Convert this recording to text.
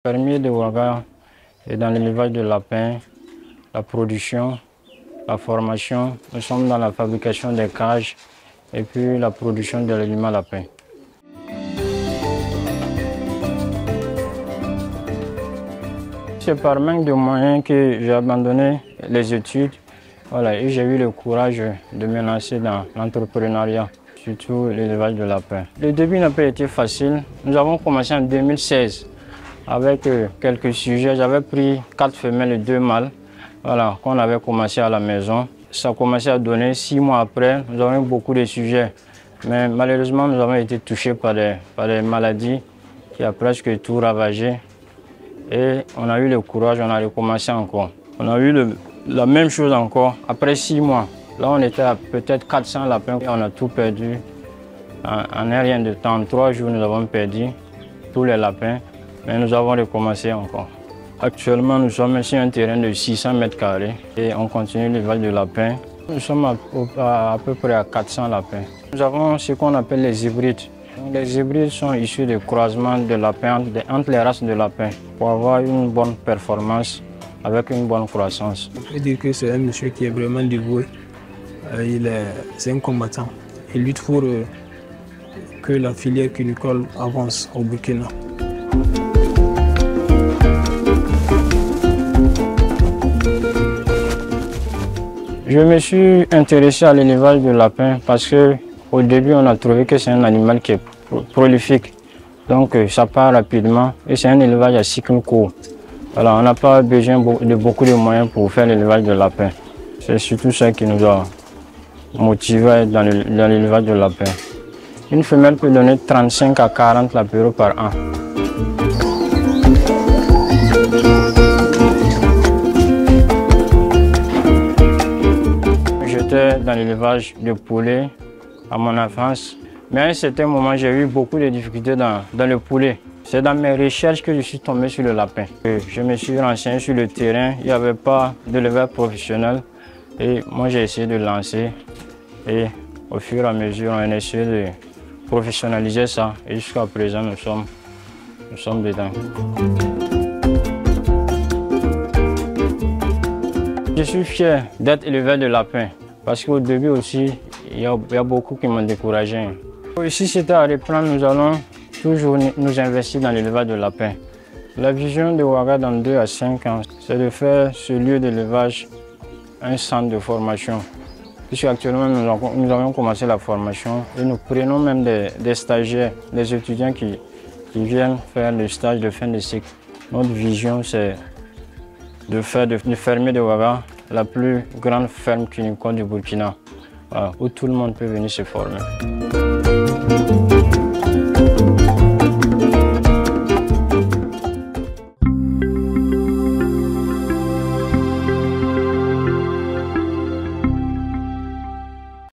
Fermier de Ouaga est dans l'élevage de lapins, la production, la formation. Nous sommes dans la fabrication des cages et puis la production de l'aliment lapin. C'est par manque de moyens que j'ai abandonné les études. Voilà, et j'ai eu le courage de me lancer dans l'entrepreneuriat, surtout l'élevage de lapins. Le début n'a pas été facile. Nous avons commencé en 2016 avec quelques sujets. J'avais pris 4 femelles et 2 mâles, voilà, qu'on avait commencé à la maison. Ça a commencé à donner 6 mois après. Nous avons eu beaucoup de sujets, mais malheureusement, nous avons été touchés par des maladies qui ont presque tout ravagé. Et on a eu le courage, on a recommencé encore. On a eu la même chose encore après 6 mois. Là, on était à peut-être 400 lapins et on a tout perdu. En un rien de temps, en 3 jours, nous avons perdu tous les lapins, mais nous avons recommencé encore. Actuellement, nous sommes sur un terrain de 600 mètres carrés et on continue l'élevage de lapins. Nous sommes à peu près à 400 lapins. Nous avons ce qu'on appelle les hybrides. Les hybrides sont issus du croisement de lapins entre les races de lapins pour avoir une bonne performance avec une bonne croissance. On peut dire que c'est un monsieur qui est vraiment dévoué. C'est un combattant. Il lutte pour que la filière cunicole avance au Burkina. Je me suis intéressé à l'élevage de lapins parce qu'au début, on a trouvé que c'est un animal qui est prolifique. Donc, ça part rapidement et c'est un élevage à cycle court. Alors, on n'a pas besoin de beaucoup de moyens pour faire l'élevage de lapins. C'est surtout ça qui nous a motivés dans l'élevage de lapins. Une femelle peut donner 35 à 40 lapins par an. J'étais dans l'élevage de poulets à mon enfance, mais à un certain moment, j'ai eu beaucoup de difficultés dans le poulet. C'est dans mes recherches que je suis tombé sur le lapin. Je me suis renseigné sur le terrain, il n'y avait pas d'éleveur professionnel et moi j'ai essayé de lancer et au fur et à mesure, on a essayé de professionnaliser ça et jusqu'à présent, nous sommes dedans. Je suis fier d'être éleveur de lapins parce qu'au début aussi, il y a beaucoup qui m'ont découragé. Si c'était à reprendre, nous allons toujours nous investir dans l'élevage de lapins. La vision de Ouaga dans 2 à 5 ans, c'est de faire ce lieu d'élevage un centre de formation. Puisqu'actuellement, nous avons commencé la formation et nous prenons même des stagiaires, des étudiants qui viennent faire le stage de fin de cycle. Notre vision, c'est de faire du Fermier de Ouaga la plus grande ferme cunicole du Burkina, où tout le monde peut venir se former.